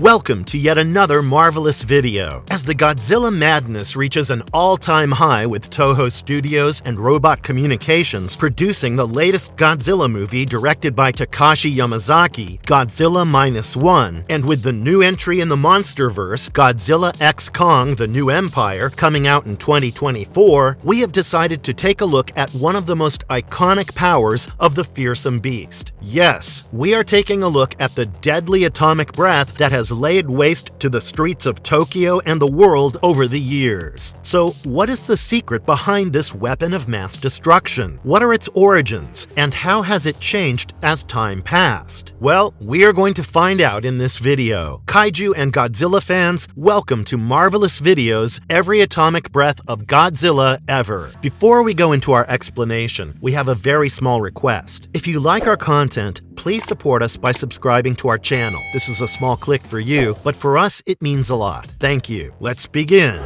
Welcome to yet another marvelous video. As the Godzilla madness reaches an all-time high with Toho Studios and Robot Communications producing the latest Godzilla movie directed by Takashi Yamazaki, Godzilla -1, and with the new entry in the MonsterVerse, Godzilla x Kong: The New Empire, coming out in 2024, we have decided to take a look at one of the most iconic powers of the fearsome beast. Yes, we are taking a look at the deadly atomic breath that has laid waste to the streets of Tokyo and the world over the years. So, what is the secret behind this weapon of mass destruction? What are its origins, and how has it changed as time passed? Well, we are going to find out in this video. Kaiju and Godzilla fans, welcome to Marvelous Videos, every atomic breath of Godzilla ever. Before we go into our explanation, we have a very small request. If you like our content, please support us by subscribing to our channel. This is a small click for you, but for us, it means a lot. Thank you. Let's begin.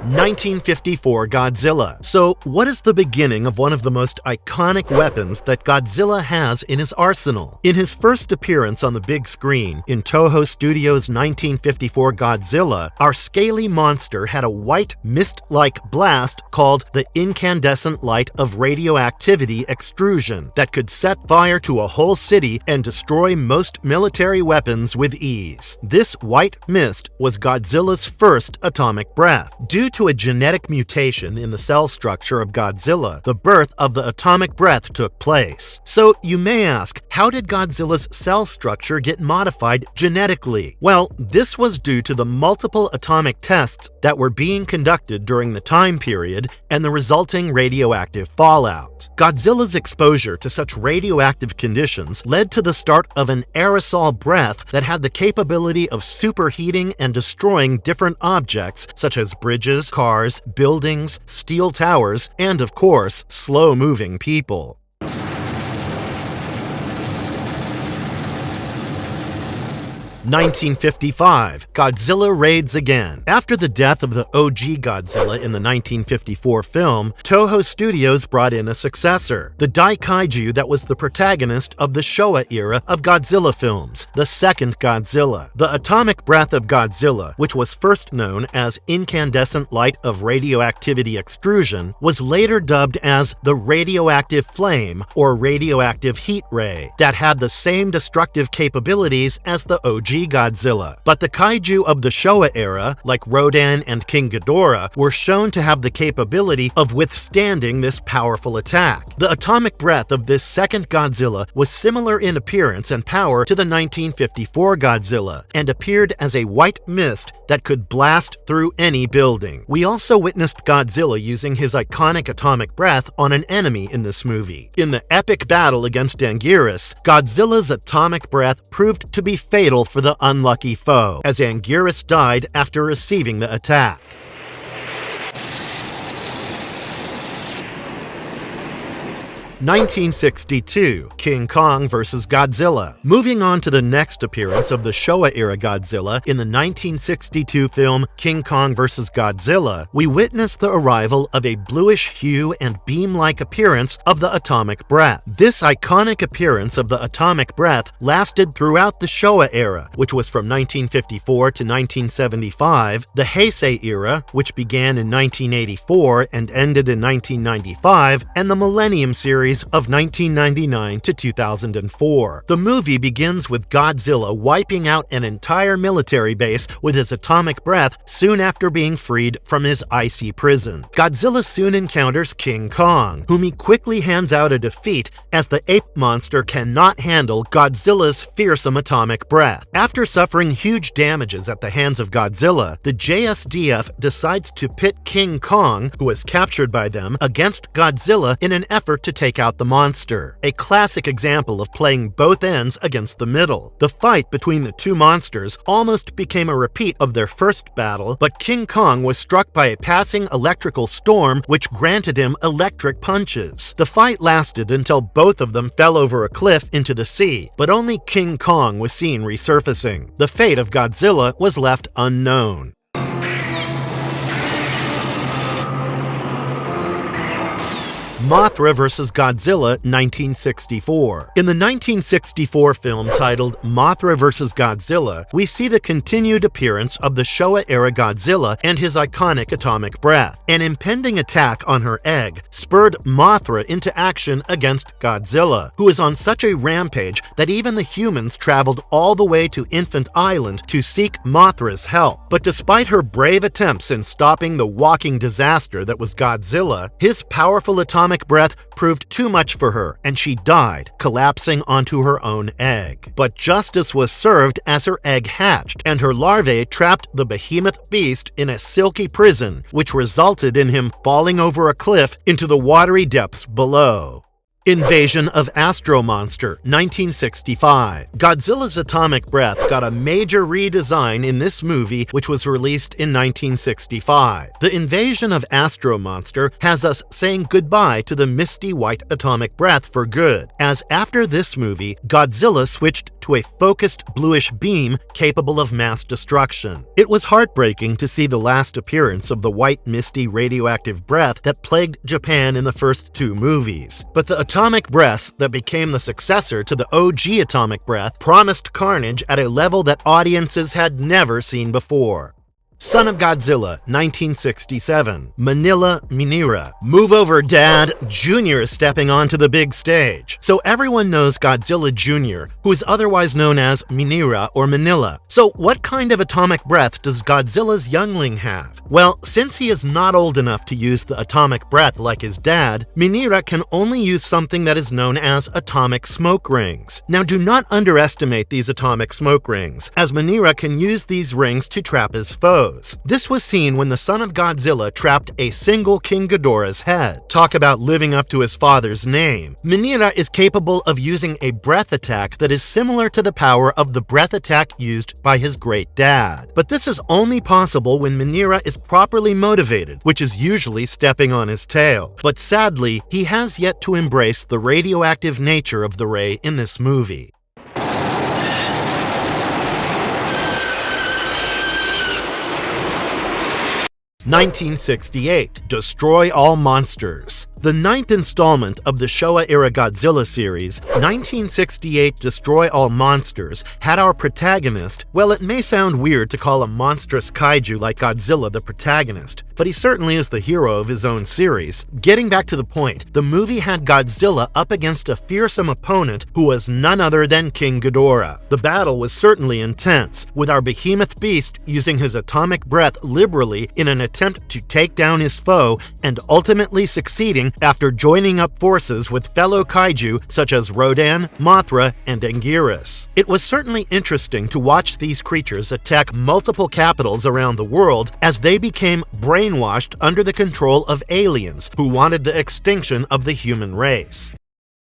1954 Godzilla. So, what is the beginning of one of the most iconic weapons that Godzilla has in his arsenal? In his first appearance on the big screen, in Toho Studios' 1954 Godzilla, our scaly monster had a white mist-like blast called the incandescent light of radioactivity extrusion that could set fire to a whole city and destroy most military weapons with ease. This white mist was Godzilla's first atomic breath. Due to a genetic mutation in the cell structure of Godzilla, the birth of the atomic breath took place. So you may ask, how did Godzilla's cell structure get modified genetically? Well, this was due to the multiple atomic tests that were being conducted during the time period and the resulting radioactive fallout. Godzilla's exposure to such radioactive conditions led to the start of an aerosol breath that had the capability of superheating and destroying different objects such as bridges, cars, buildings, steel towers, and of course, slow-moving people. 1955, Godzilla raids again. After the death of the OG Godzilla in the 1954 film, Toho Studios brought in a successor, the Daikaiju that was the protagonist of the Showa era of Godzilla films, the second Godzilla. The atomic breath of Godzilla, which was first known as incandescent light of radioactivity extrusion, was later dubbed as the radioactive flame or radioactive heat ray that had the same destructive capabilities as the OG Godzilla. But the kaiju of the Showa era, like Rodan and King Ghidorah, were shown to have the capability of withstanding this powerful attack. The atomic breath of this second Godzilla was similar in appearance and power to the 1954 Godzilla, and appeared as a white mist that could blast through any building. We also witnessed Godzilla using his iconic atomic breath on an enemy in this movie. In the epic battle against Anguirus, Godzilla's atomic breath proved to be fatal for the unlucky foe, as Anguirus died after receiving the attack. 1962, King Kong vs. Godzilla. Moving on to the next appearance of the Showa-era Godzilla in the 1962 film King Kong vs. Godzilla, we witness the arrival of a bluish hue and beam-like appearance of the atomic breath. This iconic appearance of the atomic breath lasted throughout the Showa era, which was from 1954 to 1975, the Heisei era, which began in 1984 and ended in 1995, and the Millennium series of 1999 to 2004. The movie begins with Godzilla wiping out an entire military base with his atomic breath soon after being freed from his icy prison. Godzilla soon encounters King Kong, whom he quickly hands out a defeat as the ape monster cannot handle Godzilla's fearsome atomic breath. After suffering huge damages at the hands of Godzilla, the JSDF decides to pit King Kong, who was captured by them, against Godzilla in an effort to take out the monster. A classic example of playing both ends against the middle. The fight between the two monsters almost became a repeat of their first battle, but King Kong was struck by a passing electrical storm which granted him electric punches. The fight lasted until both of them fell over a cliff into the sea, but only King Kong was seen resurfacing. The fate of Godzilla was left unknown. Mothra vs. Godzilla 1964. In the 1964 film titled Mothra vs. Godzilla, we see the continued appearance of the Showa-era Godzilla and his iconic atomic breath. An impending attack on her egg spurred Mothra into action against Godzilla, who is on such a rampage that even the humans traveled all the way to Infant Island to seek Mothra's help. But despite her brave attempts in stopping the walking disaster that was Godzilla, his powerful atomic breath proved too much for her, and she died, collapsing onto her own egg. But justice was served as her egg hatched, and her larvae trapped the behemoth beast in a silky prison, which resulted in him falling over a cliff into the watery depths below. Invasion of Astro Monster 1965. Godzilla's atomic breath got a major redesign in this movie, which was released in 1965. The invasion of Astro Monster has us saying goodbye to the misty white atomic breath for good, as after this movie, Godzilla switched to a focused bluish beam capable of mass destruction. It was heartbreaking to see the last appearance of the white misty radioactive breath that plagued Japan in the first two movies. But the atomic breath that became the successor to the OG atomic breath promised carnage at a level that audiences had never seen before. Son of Godzilla, 1967. Manila, Minera. Move over, Dad. Jr. is stepping onto the big stage. So everyone knows Godzilla Jr., who is otherwise known as Minera or Manila. So what kind of atomic breath does Godzilla's youngling have? Well, since he is not old enough to use the atomic breath like his dad, Minera can only use something that is known as atomic smoke rings. Now, do not underestimate these atomic smoke rings, as Minera can use these rings to trap his foes. This was seen when the son of Godzilla trapped a single King Ghidorah's head. Talk about living up to his father's name. Minera is capable of using a breath attack that is similar to the power of the breath attack used by his great dad. But this is only possible when Minera is properly motivated, which is usually stepping on his tail. But sadly, he has yet to embrace the radioactive nature of the ray in this movie. 1968. Destroy All Monsters. The ninth installment of the Showa-era Godzilla series, 1968 Destroy All Monsters, had our protagonist. Well, it may sound weird to call a monstrous kaiju like Godzilla the protagonist, but he certainly is the hero of his own series. Getting back to the point, the movie had Godzilla up against a fearsome opponent who was none other than King Ghidorah. The battle was certainly intense, with our behemoth beast using his atomic breath liberally in an attempt to take down his foe, and ultimately succeeding after joining up forces with fellow kaiju such as Rodan, Mothra, and Anguirus. It was certainly interesting to watch these creatures attack multiple capitals around the world as they became brainwashed under the control of aliens who wanted the extinction of the human race.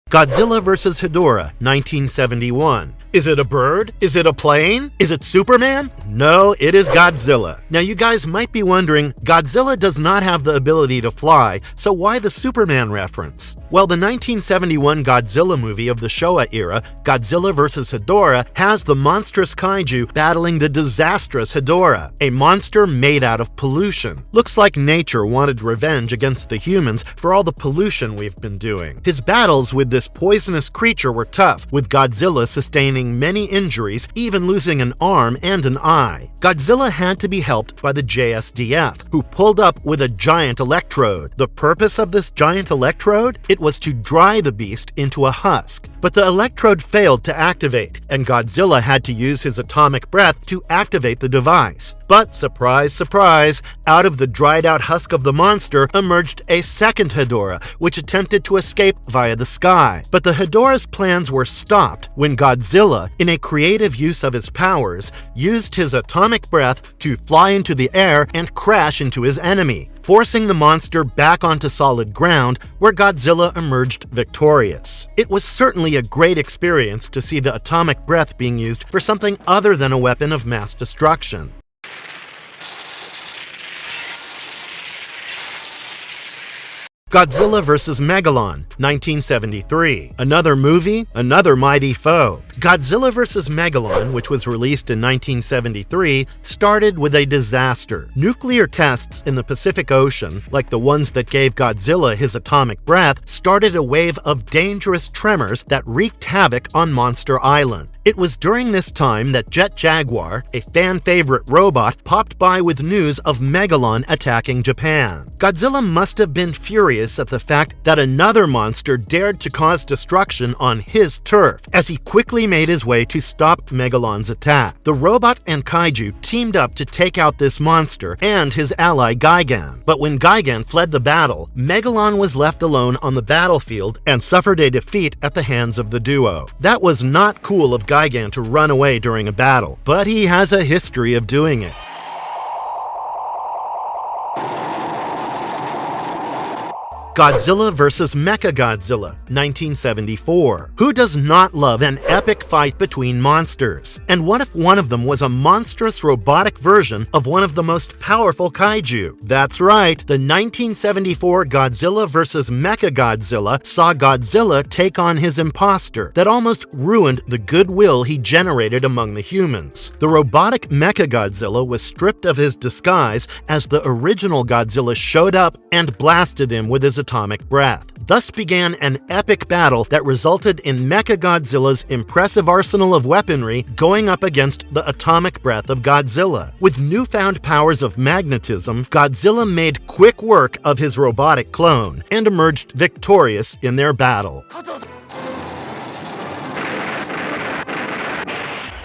Godzilla vs. Hedorah, 1971. Is it a bird? Is it a plane? Is it Superman? No, it is Godzilla. Now you guys might be wondering, Godzilla does not have the ability to fly, so why the Superman reference? Well, the 1971 Godzilla movie of the Showa era, Godzilla vs. Hedorah, has the monstrous kaiju battling the disastrous Hedorah, a monster made out of pollution. Looks like nature wanted revenge against the humans for all the pollution we've been doing. His battles with this poisonous creature were tough, with Godzilla sustaining many injuries, even losing an arm and an eye. Godzilla had to be helped by the JSDF, who pulled up with a giant electrode. The purpose of this giant electrode? It was to dry the beast into a husk. But the electrode failed to activate, and Godzilla had to use his atomic breath to activate the device. But surprise, surprise, out of the dried out husk of the monster emerged a second Hedorah, which attempted to escape via the sky. But the Hedorah's plans were stopped when Godzilla, in a creative use of his powers, used his atomic breath to fly into the air and crash into his enemy, forcing the monster back onto solid ground, where Godzilla emerged victorious. It was certainly a great experience to see the atomic breath being used for something other than a weapon of mass destruction. Godzilla vs. Megalon, 1973. Another movie, another mighty foe. Godzilla vs. Megalon, which was released in 1973, started with a disaster. Nuclear tests in the Pacific Ocean, like the ones that gave Godzilla his atomic breath, started a wave of dangerous tremors that wreaked havoc on Monster Island. It was during this time that Jet Jaguar, a fan-favorite robot, popped by with news of Megalon attacking Japan. Godzilla must have been furious at the fact that another monster dared to cause destruction on his turf, as he quickly made his way to stop Megalon's attack. The robot and kaiju teamed up to take out this monster and his ally Gigan. But when Gigan fled the battle, Megalon was left alone on the battlefield and suffered a defeat at the hands of the duo. That was not cool of Gigan to run away during a battle, but he has a history of doing it. Godzilla vs. Mecha Godzilla, 1974. Who does not love an epic fight between monsters? And what if one of them was a monstrous robotic version of one of the most powerful kaiju? That's right, the 1974 Godzilla vs. Mecha Godzilla saw Godzilla take on his imposter that almost ruined the goodwill he generated among the humans. The robotic Mecha Godzilla was stripped of his disguise as the original Godzilla showed up and blasted him with his atomic breath. Thus began an epic battle that resulted in Mechagodzilla's impressive arsenal of weaponry going up against the atomic breath of Godzilla. With newfound powers of magnetism, Godzilla made quick work of his robotic clone and emerged victorious in their battle.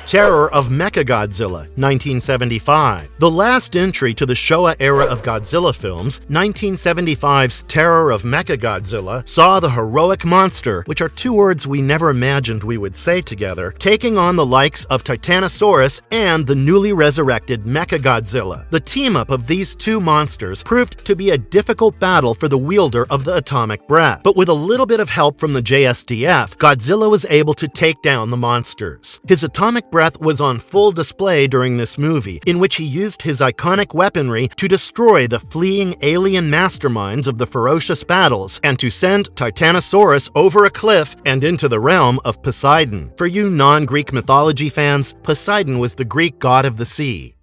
Terror of Mechagodzilla, 1975. The last entry to the Showa era of Godzilla films, 1975's Terror of Mechagodzilla, saw the heroic monster, which are two words we never imagined we would say together, taking on the likes of Titanosaurus and the newly resurrected Mechagodzilla. The team-up of these two monsters proved to be a difficult battle for the wielder of the atomic breath, but with a little bit of help from the JSDF, Godzilla was able to take down the monsters. His atomic breath was on full display during this movie, in which he used his iconic weaponry to destroy the fleeing alien masterminds of the ferocious battles and to send Titanosaurus over a cliff and into the realm of Poseidon. For you non-Greek mythology fans, Poseidon was the Greek god of the sea.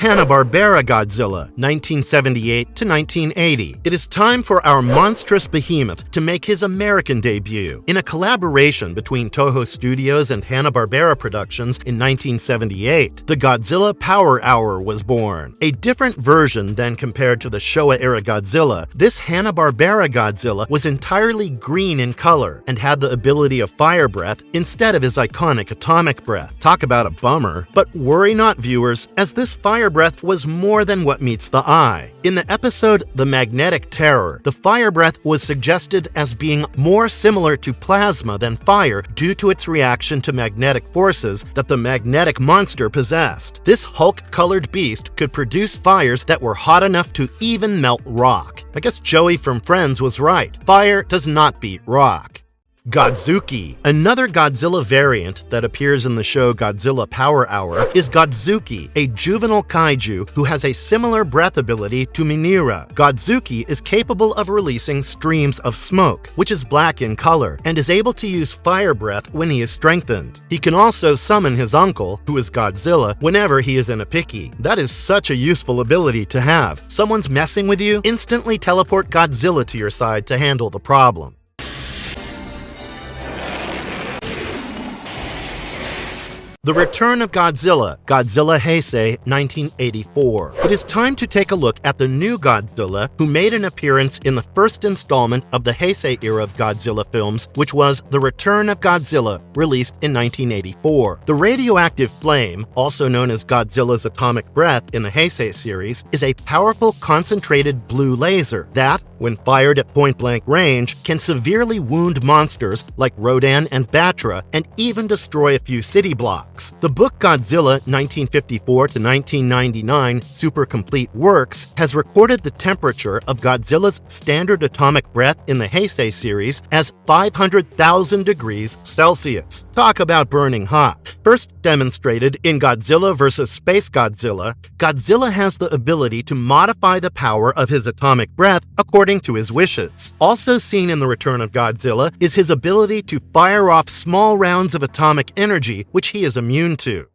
Hanna-Barbera Godzilla, 1978 to 1980. It is time for our monstrous behemoth to make his American debut. In a collaboration between Toho Studios and Hanna-Barbera Productions in 1978, the Godzilla Power Hour was born. A different version than compared to the Showa-era Godzilla, this Hanna-Barbera Godzilla was entirely green in color and had the ability of fire breath instead of his iconic atomic breath. Talk about a bummer. But worry not, viewers, as this fire breath was more than what meets the eye. In the episode The Magnetic Terror, the fire breath was suggested as being more similar to plasma than fire due to its reaction to magnetic forces that the magnetic monster possessed. This Hulk-colored beast could produce fires that were hot enough to even melt rock. I guess Joey from Friends was right. Fire does not beat rock. Godzuki. Another Godzilla variant that appears in the show Godzilla Power Hour is Godzuki, a juvenile kaiju who has a similar breath ability to Minera. Godzuki is capable of releasing streams of smoke, which is black in color, and is able to use fire breath when he is strengthened. He can also summon his uncle, who is Godzilla, whenever he is in a pickle. That is such a useful ability to have. Someone's messing with you? Instantly teleport Godzilla to your side to handle the problem. The Return of Godzilla, Godzilla Heisei, 1984. It is time to take a look at the new Godzilla who made an appearance in the first installment of the Heisei era of Godzilla films, which was The Return of Godzilla, released in 1984. The radioactive flame, also known as Godzilla's atomic breath in the Heisei series, is a powerful concentrated blue laser that, when fired at point-blank range, can severely wound monsters like Rodan and Batra and even destroy a few city blocks. books. The book Godzilla 1954-1999 Super Complete Works has recorded the temperature of Godzilla's standard atomic breath in the Heisei series as 500,000 degrees Celsius. Talk about burning hot. First demonstrated in Godzilla vs. Space Godzilla, Godzilla has the ability to modify the power of his atomic breath according to his wishes. Also seen in the Return of Godzilla is his ability to fire off small rounds of atomic energy, which he is immune to.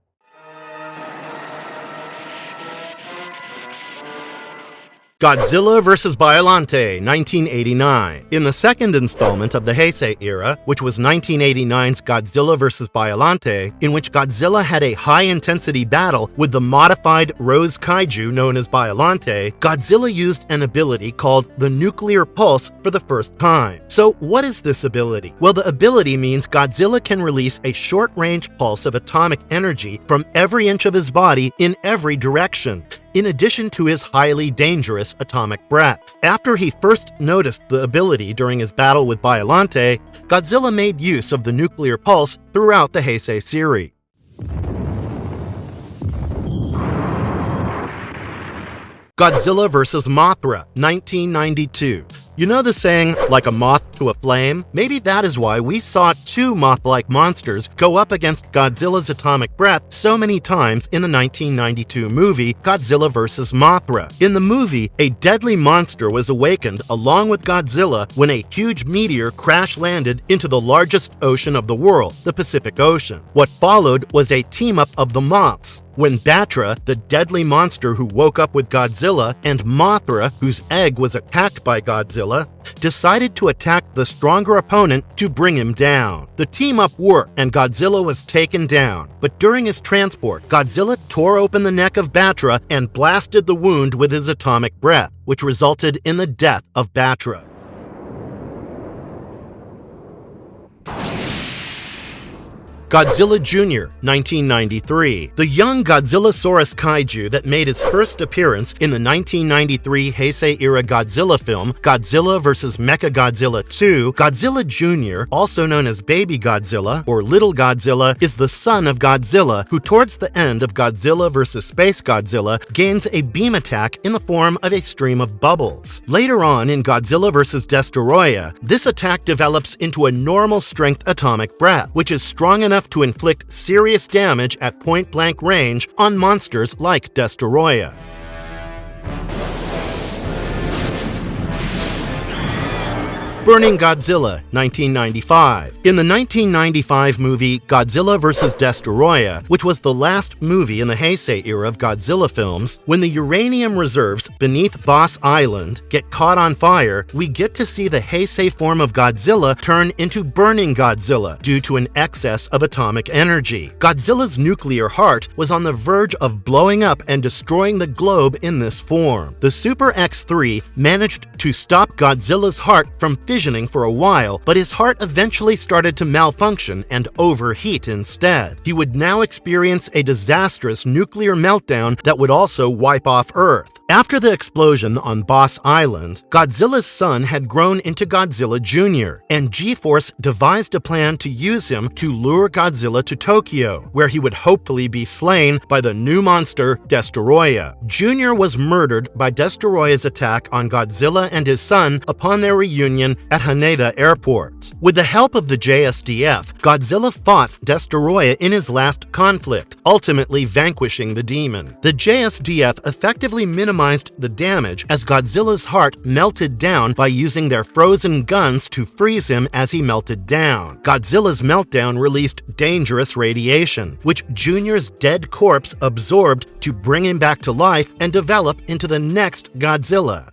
Godzilla vs. Bolante, 1989. In the second installment of the Heisei era, which was 1989's Godzilla vs. Bolante, in which Godzilla had a high-intensity battle with the modified Rose Kaiju known as Bolante, Godzilla used an ability called the Nuclear Pulse for the first time. So what is this ability? Well, the ability means Godzilla can release a short-range pulse of atomic energy from every inch of his body in every direction, in addition to his highly dangerous atomic breath. After he first noticed the ability during his battle with Bolante, Godzilla made use of the nuclear pulse throughout the Heisei series. Godzilla vs. Mothra, 1992. You know the saying, like a moth to a flame? Maybe that is why we saw two moth-like monsters go up against Godzilla's atomic breath so many times in the 1992 movie Godzilla vs. Mothra. In the movie, a deadly monster was awakened along with Godzilla when a huge meteor crash-landed into the largest ocean of the world, the Pacific Ocean. What followed was a team-up of the moths, when Batra, the deadly monster who woke up with Godzilla, and Mothra, whose egg was attacked by Godzilla, decided to attack the stronger opponent to bring him down. The team-up worked, and Godzilla was taken down. But during his transport, Godzilla tore open the neck of Batra and blasted the wound with his atomic breath, which resulted in the death of Batra. Godzilla Jr., 1993. The young Godzillasaurus kaiju that made his first appearance in the 1993 Heisei-era Godzilla film, Godzilla vs. Mecha Godzilla 2, Godzilla Jr., also known as Baby Godzilla or Little Godzilla, is the son of Godzilla, who towards the end of Godzilla vs. Space Godzilla gains a beam attack in the form of a stream of bubbles. Later on in Godzilla vs. Destoroyah, this attack develops into a normal-strength atomic breath, which is strong enough to inflict serious damage at point-blank range on monsters like Destoroyah. Burning Godzilla, 1995. In the 1995 movie Godzilla vs. Destoroyah, which was the last movie in the Heisei era of Godzilla films, when the uranium reserves beneath Boss Island get caught on fire, we get to see the Heisei form of Godzilla turn into Burning Godzilla due to an excess of atomic energy. Godzilla's nuclear heart was on the verge of blowing up and destroying the globe in this form. The Super X-3 managed to stop Godzilla's heart from fissioning for a while, but his heart eventually started to malfunction and overheat instead. He would now experience a disastrous nuclear meltdown that would also wipe off Earth. After the explosion on Boss Island, Godzilla's son had grown into Godzilla Jr., and G-Force devised a plan to use him to lure Godzilla to Tokyo, where he would hopefully be slain by the new monster, Destoroyah. Jr. was murdered by Destoroyah's attack on Godzilla and his son upon their reunion at Haneda Airport. With the help of the JSDF, Godzilla fought Destoroyah in his last conflict, ultimately vanquishing the demon. The JSDF effectively minimized the damage as Godzilla's heart melted down by using their frozen guns to freeze him as he melted down. Godzilla's meltdown released dangerous radiation, which Junior's dead corpse absorbed to bring him back to life and develop into the next Godzilla.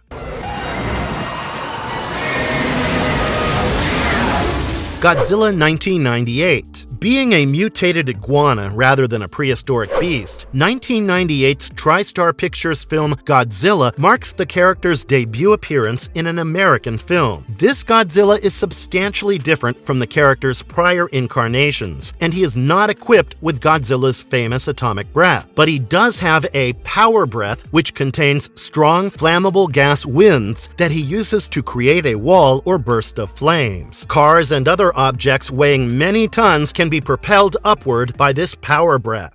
Godzilla 1998. Being a mutated iguana rather than a prehistoric beast, 1998's TriStar Pictures film Godzilla marks the character's debut appearance in an American film. This Godzilla is substantially different from the character's prior incarnations, and he is not equipped with Godzilla's famous atomic breath. But he does have a power breath which contains strong flammable gas winds that he uses to create a wall or burst of flames. Cars and other objects weighing many tons can be propelled upward by this power breath.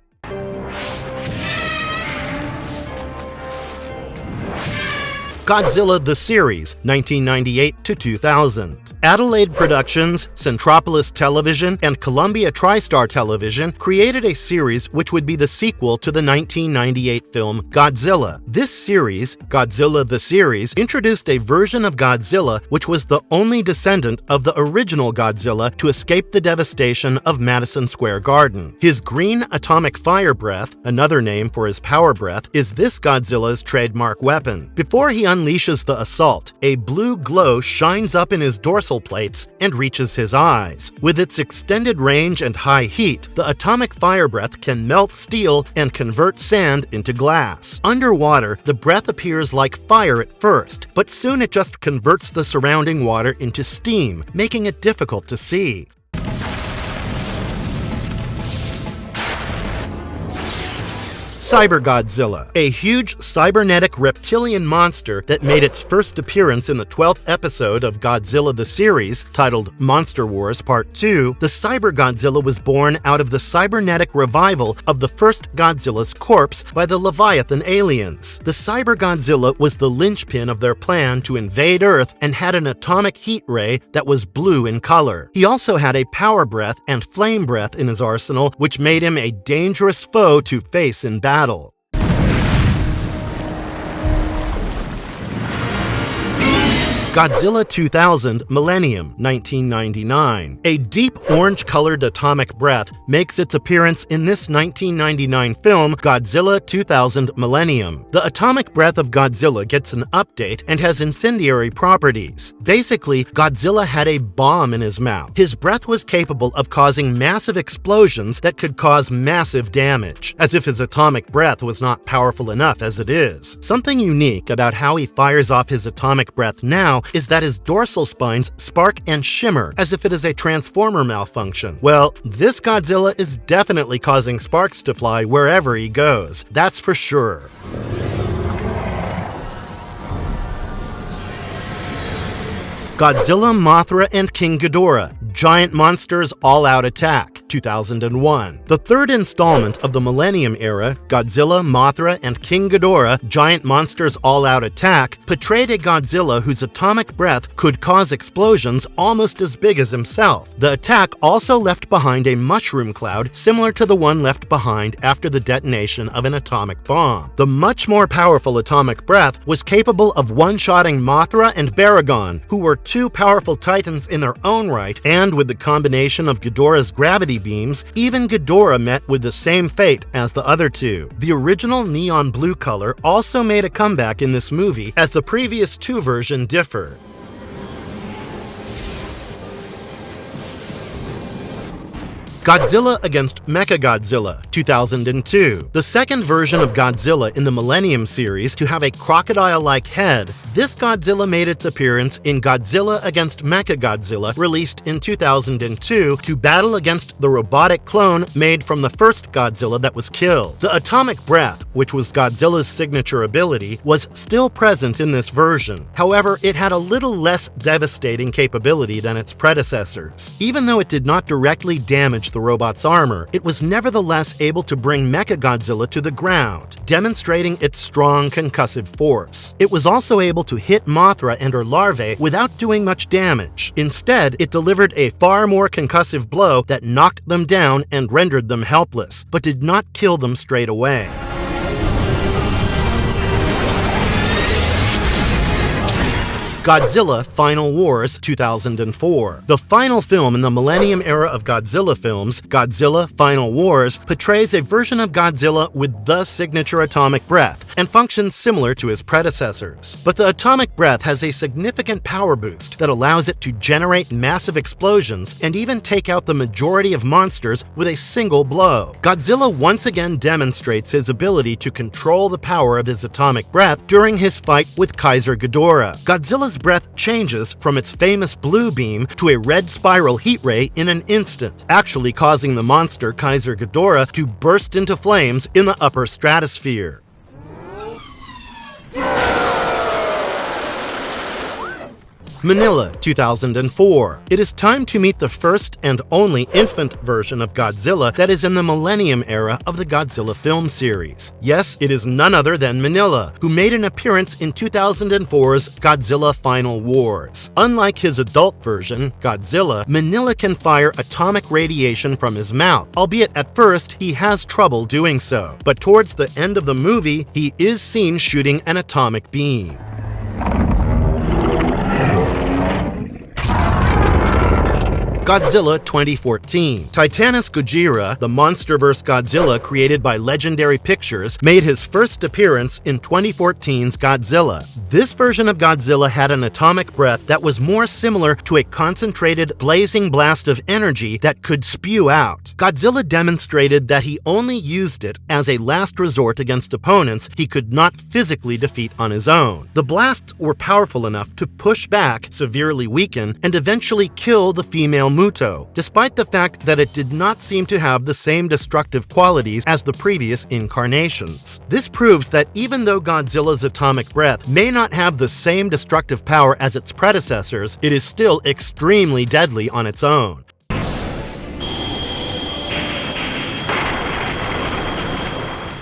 Godzilla the Series, 1998 to 2000. Adelaide Productions, Centropolis Television, and Columbia TriStar Television created a series which would be the sequel to the 1998 film Godzilla. This series, Godzilla the Series, introduced a version of Godzilla which was the only descendant of the original Godzilla to escape the devastation of Madison Square Garden. His green atomic fire breath, another name for his power breath, is this Godzilla's trademark weapon. Before he unleashes the assault, a blue glow shines up in his dorsal plates and reaches his eyes. With its extended range and high heat, the atomic fire breath can melt steel and convert sand into glass. Underwater, the breath appears like fire at first, but soon it just converts the surrounding water into steam, making it difficult to see. Cyber Godzilla, a huge cybernetic reptilian monster that made its first appearance in the 12th episode of Godzilla the Series, titled Monster Wars Part 2, the Cyber Godzilla was born out of the cybernetic revival of the first Godzilla's corpse by the Leviathan aliens. The Cyber Godzilla was the linchpin of their plan to invade Earth and had an atomic heat ray that was blue in color. He also had a power breath and flame breath in his arsenal, which made him a dangerous foe to face in battle. Godzilla 2000 Millennium, 1999. A deep orange-colored atomic breath makes its appearance in this 1999 film, Godzilla 2000 Millennium. The atomic breath of Godzilla gets an update and has incendiary properties. Basically, Godzilla had a bomb in his mouth. His breath was capable of causing massive explosions that could cause massive damage, as if his atomic breath was not powerful enough as it is. Something unique about how he fires off his atomic breath now is that his dorsal spines spark and shimmer as if it is a transformer malfunction. Well, this Godzilla is definitely causing sparks to fly wherever he goes, that's for sure. Godzilla, Mothra, and King Ghidorah, Giant Monsters All-Out Attack, 2001. The third installment of the Millennium era, Godzilla, Mothra, and King Ghidorah, Giant Monsters All-Out Attack, portrayed a Godzilla whose atomic breath could cause explosions almost as big as himself. The attack also left behind a mushroom cloud similar to the one left behind after the detonation of an atomic bomb. The much more powerful atomic breath was capable of one-shotting Mothra and Baragon, who were two powerful titans in their own right, and with the combination of Ghidorah's gravity beams, even Ghidorah met with the same fate as the other two. The original neon blue color also made a comeback in this movie, as the previous two versions differ. Godzilla against Mechagodzilla, 2002. The second version of Godzilla in the Millennium series to have a crocodile-like head, this Godzilla made its appearance in Godzilla against Mechagodzilla, released in 2002, to battle against the robotic clone made from the first Godzilla that was killed. The atomic breath, which was Godzilla's signature ability, was still present in this version. However, it had a little less devastating capability than its predecessors. Even though it did not directly damage the robot's armor, it was nevertheless able to bring Mechagodzilla to the ground, demonstrating its strong concussive force. It was also able to hit Mothra and her larvae without doing much damage. Instead, it delivered a far more concussive blow that knocked them down and rendered them helpless, but did not kill them straight away. Godzilla Final Wars 2004. The final film in the Millennium era of Godzilla films, Godzilla Final Wars, portrays a version of Godzilla with the signature atomic breath, and functions similar to his predecessors. But the atomic breath has a significant power boost that allows it to generate massive explosions and even take out the majority of monsters with a single blow. Godzilla once again demonstrates his ability to control the power of his atomic breath during his fight with Kaiser Ghidorah. Godzilla's breath changes from its famous blue beam to a red spiral heat ray in an instant, actually causing the monster Kaiser Ghidorah to burst into flames in the upper stratosphere. Manila, 2004. It is time to meet the first and only infant version of Godzilla that is in the Millennium era of the Godzilla film series. Yes, it is none other than Manila, who made an appearance in 2004's Godzilla Final Wars. Unlike his adult version, Godzilla, Manila can fire atomic radiation from his mouth, albeit at first he has trouble doing so. But towards the end of the movie, he is seen shooting an atomic beam. Godzilla 2014. Titanus Gojira, the monsterverse Godzilla created by Legendary Pictures, made his first appearance in 2014's Godzilla. This version of Godzilla had an atomic breath that was more similar to a concentrated, blazing blast of energy that could spew out. Godzilla demonstrated that he only used it as a last resort against opponents he could not physically defeat on his own. The blasts were powerful enough to push back, severely weaken, and eventually kill the female Muto, despite the fact that it did not seem to have the same destructive qualities as the previous incarnations. This proves that even though Godzilla's atomic breath may not have the same destructive power as its predecessors, it is still extremely deadly on its own.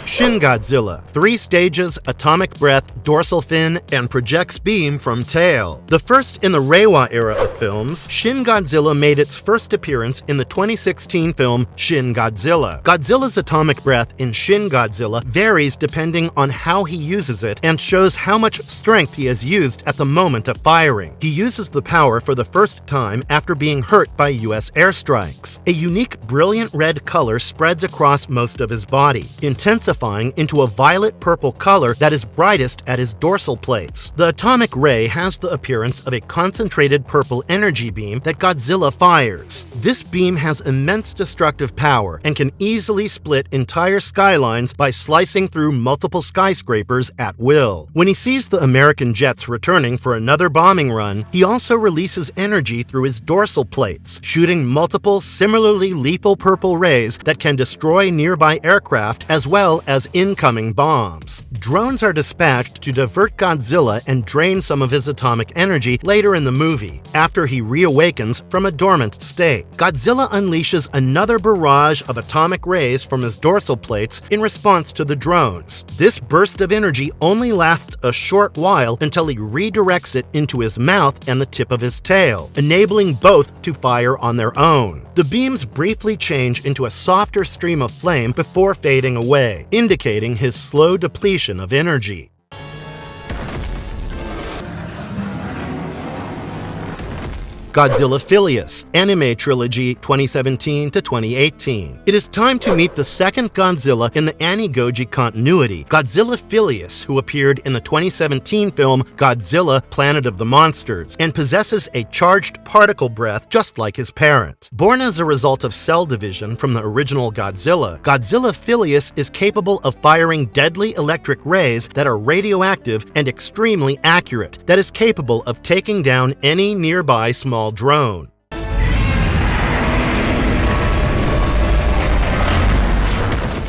Shin Godzilla. 3 stages, atomic breath, dorsal fin, and projects beam from tail. The first in the Reiwa era of films, Shin Godzilla made its first appearance in the 2016 film Shin Godzilla. Godzilla's atomic breath in Shin Godzilla varies depending on how he uses it and shows how much strength he has used at the moment of firing. He uses the power for the first time after being hurt by US airstrikes. A unique, brilliant red color spreads across most of his body, intensifying into a violet-purple color that is brightest at his dorsal plates. The atomic ray has the appearance of a concentrated purple energy beam that Godzilla fires. This beam has immense destructive power and can easily split entire skylines by slicing through multiple skyscrapers at will. When he sees the American jets returning for another bombing run, he also releases energy through his dorsal plates, shooting multiple similarly lethal purple rays that can destroy nearby aircraft as well as incoming bombs. Drones are dispatched to divert Godzilla and drain some of his atomic energy later in the movie, after he reawakens from a dormant state. Godzilla unleashes another barrage of atomic rays from his dorsal plates in response to the drones. This burst of energy only lasts a short while until he redirects it into his mouth and the tip of his tail, enabling both to fire on their own. The beams briefly change into a softer stream of flame before fading away, indicating his slow depletion of energy. Godzilla Filas, Anime Trilogy 2017 to 2018. It is time to meet the second Godzilla in the Anigoji continuity, Godzilla Filas, who appeared in the 2017 film Godzilla Planet of the Monsters, and possesses a charged particle breath just like his parent. Born as a result of cell division from the original Godzilla, Godzilla Filas is capable of firing deadly electric rays that are radioactive and extremely accurate, that is capable of taking down any nearby small drone.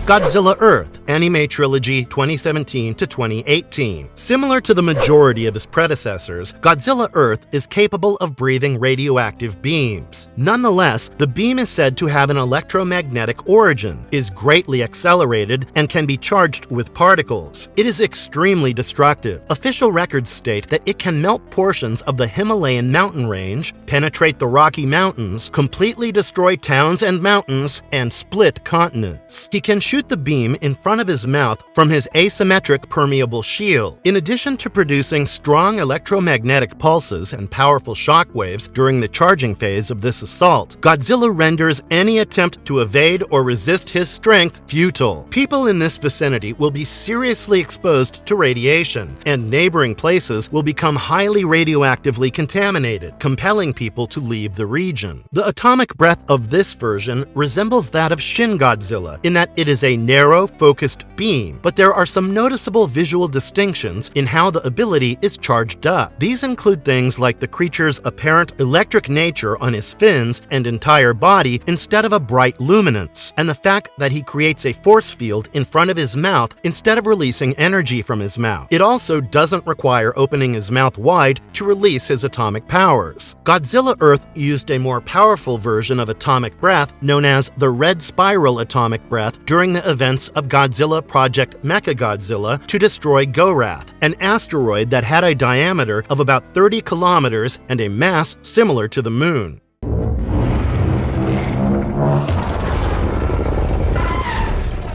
Godzilla Earth, Anime Trilogy 2017 to 2018. Similar to the majority of his predecessors, Godzilla Earth is capable of breathing radioactive beams. Nonetheless, the beam is said to have an electromagnetic origin, is greatly accelerated, and can be charged with particles. It is extremely destructive. Official records state that it can melt portions of the Himalayan mountain range, penetrate the Rocky Mountains, completely destroy towns and mountains, and split continents. He can shoot the beam in front of his mouth from his asymmetric permeable shield. In addition to producing strong electromagnetic pulses and powerful shockwaves during the charging phase of this assault, Godzilla renders any attempt to evade or resist his strength futile. People in this vicinity will be seriously exposed to radiation, and neighboring places will become highly radioactively contaminated, compelling people to leave the region. The atomic breath of this version resembles that of Shin Godzilla in that it is a narrow, focused beam, but there are some noticeable visual distinctions in how the ability is charged up. These include things like the creature's apparent electric nature on his fins and entire body instead of a bright luminance, and the fact that he creates a force field in front of his mouth instead of releasing energy from his mouth. It also doesn't require opening his mouth wide to release his atomic powers. Godzilla Earth used a more powerful version of atomic breath known as the Red Spiral Atomic Breath during the events of Godzilla Project Mechagodzilla to destroy Gorath, an asteroid that had a diameter of about 30 kilometers and a mass similar to the Moon.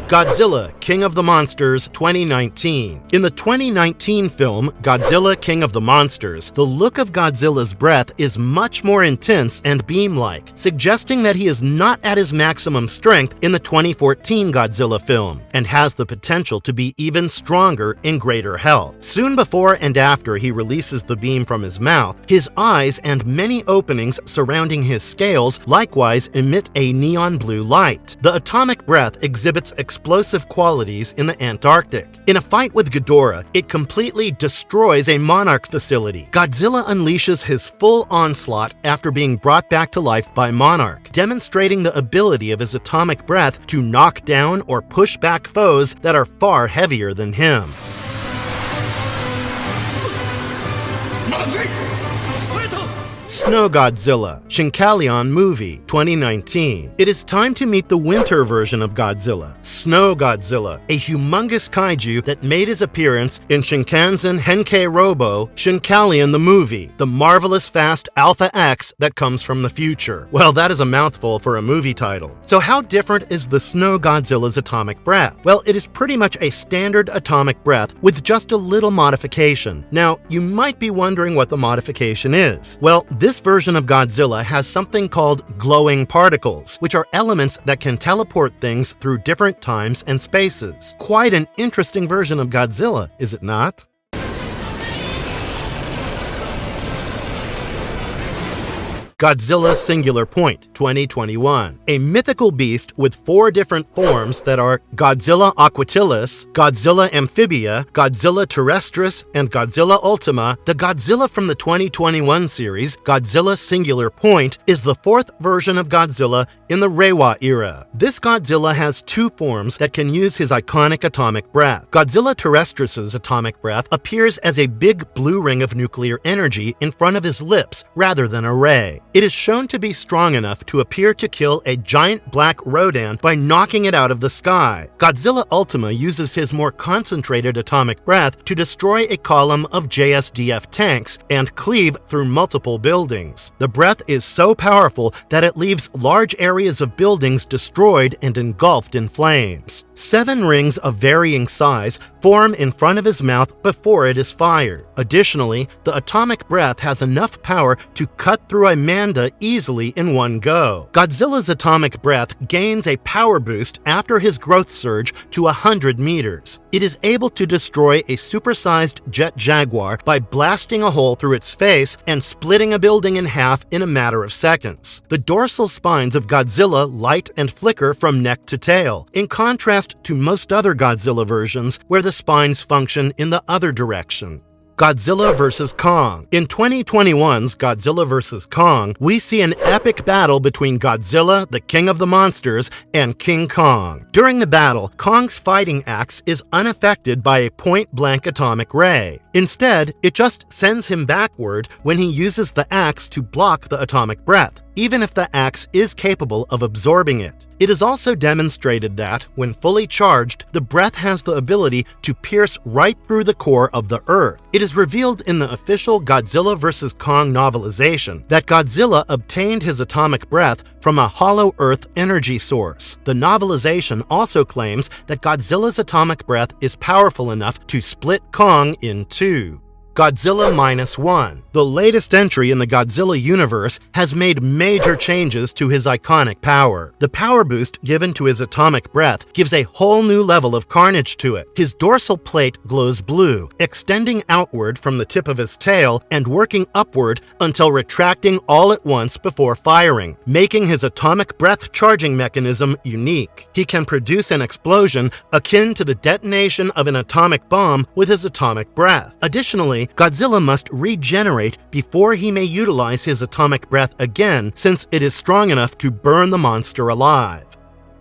Godzilla, King of the Monsters 2019. In the 2019 film, Godzilla, King of the Monsters, the look of Godzilla's breath is much more intense and beam-like, suggesting that he is not at his maximum strength in the 2014 Godzilla film, and has the potential to be even stronger in greater health. Soon before and after he releases the beam from his mouth, his eyes and many openings surrounding his scales likewise emit a neon blue light. The atomic breath exhibits explosive qualities in the Antarctic. In a fight with Ghidorah, it completely destroys a Monarch facility. Godzilla unleashes his full onslaught after being brought back to life by Monarch, demonstrating the ability of his atomic breath to knock down or push back foes that are far heavier than him. Snow Godzilla, Shin movie, 2019. It is time to meet the winter version of Godzilla, Snow Godzilla, a humongous kaiju that made his appearance in Shinkansen Henkei Robo, Shinkalion the movie, the marvelous fast Alpha X that comes from the future. Well, that is a mouthful for a movie title. So how different is the Snow Godzilla's atomic breath? Well, it is pretty much a standard atomic breath with just a little modification. Now, you might be wondering what the modification is. Well, this version of Godzilla has something called glowing particles, which are elements that can teleport things through different times and spaces. Quite an interesting version of Godzilla, is it not? Godzilla Singular Point 2021, a mythical beast with 4 different forms that are Godzilla Aquatilis, Godzilla Amphibia, Godzilla Terrestris, and Godzilla Ultima. The Godzilla from the 2021 series, Godzilla Singular Point, is the 4th version of Godzilla in the Reiwa era. This Godzilla has 2 forms that can use his iconic atomic breath. Godzilla Terrestris' atomic breath appears as a big blue ring of nuclear energy in front of his lips rather than a ray. It is shown to be strong enough to appear to kill a giant black Rodan by knocking it out of the sky. Godzilla Ultima uses his more concentrated atomic breath to destroy a column of JSDF tanks and cleave through multiple buildings. The breath is so powerful that it leaves large areas of buildings destroyed and engulfed in flames. 7 rings of varying size form in front of his mouth before it is fired. Additionally, the atomic breath has enough power to cut through a Manda easily in one go. Godzilla's atomic breath gains a power boost after his growth surge to 100 meters. It is able to destroy a supersized jet Jaguar by blasting a hole through its face and splitting a building in half in a matter of seconds. The dorsal spines of Godzilla light and flicker from neck to tail, in contrast to most other Godzilla versions where the spines function in the other direction. Godzilla vs. Kong. In 2021's Godzilla vs. Kong, we see an epic battle between Godzilla, the King of the Monsters, and King Kong. During the battle, Kong's fighting axe is unaffected by a point-blank atomic ray. Instead, it just sends him backward when he uses the axe to block the atomic breath, even if the axe is capable of absorbing it. It is also demonstrated that, when fully charged, the breath has the ability to pierce right through the core of the Earth. It is revealed in the official Godzilla vs. Kong novelization that Godzilla obtained his atomic breath from a hollow Earth energy source. The novelization also claims that Godzilla's atomic breath is powerful enough to split Kong in 2. Godzilla Minus One. The latest entry in the Godzilla universe has made major changes to his iconic power. The power boost given to his atomic breath gives a whole new level of carnage to it. His dorsal plate glows blue, extending outward from the tip of his tail and working upward until retracting all at once before firing, making his atomic breath charging mechanism unique. He can produce an explosion akin to the detonation of an atomic bomb with his atomic breath. Additionally, Godzilla must regenerate before he may utilize his atomic breath again, since it is strong enough to burn the monster alive.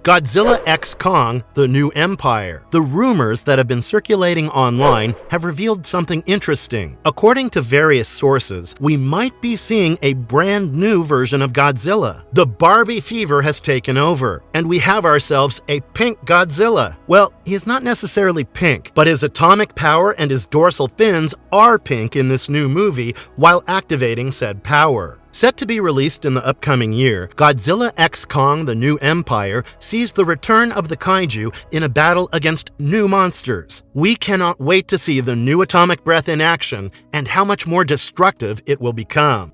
Godzilla x Kong: The New Empire. The rumors that have been circulating online have revealed something interesting. According to various sources, we might be seeing a brand new version of Godzilla. The Barbie fever has taken over, and we have ourselves a pink Godzilla. Well, he is not necessarily pink, but his atomic power and his dorsal fins are pink in this new movie while activating said power. Set to be released in the upcoming year, Godzilla x Kong: The New Empire sees the return of the kaiju in a battle against new monsters. We cannot wait to see the new atomic breath in action and how much more destructive it will become.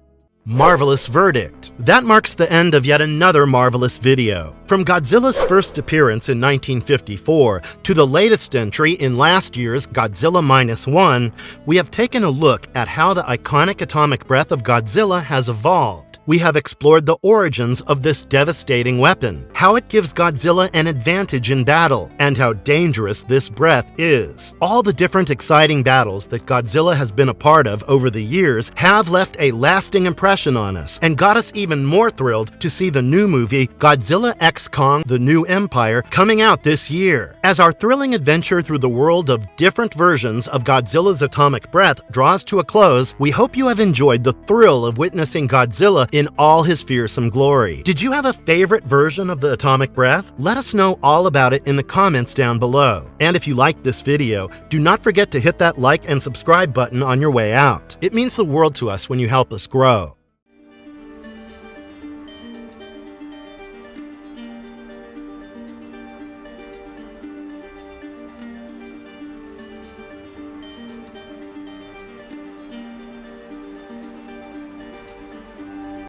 Marvelous verdict. That marks the end of yet another marvelous video. From Godzilla's first appearance in 1954 to the latest entry in last year's Godzilla Minus One, we have taken a look at how the iconic atomic breath of Godzilla has evolved. We have explored the origins of this devastating weapon, how it gives Godzilla an advantage in battle, and how dangerous this breath is. All the different exciting battles that Godzilla has been a part of over the years have left a lasting impression on us and got us even more thrilled to see the new movie Godzilla x Kong: The New Empire coming out this year. As our thrilling adventure through the world of different versions of Godzilla's atomic breath draws to a close, we hope you have enjoyed the thrill of witnessing Godzilla in all his fearsome glory. Did you have a favorite version of the atomic breath? Let us know all about it in the comments down below. And if you liked this video, do not forget to hit that like and subscribe button on your way out. It means the world to us when you help us grow.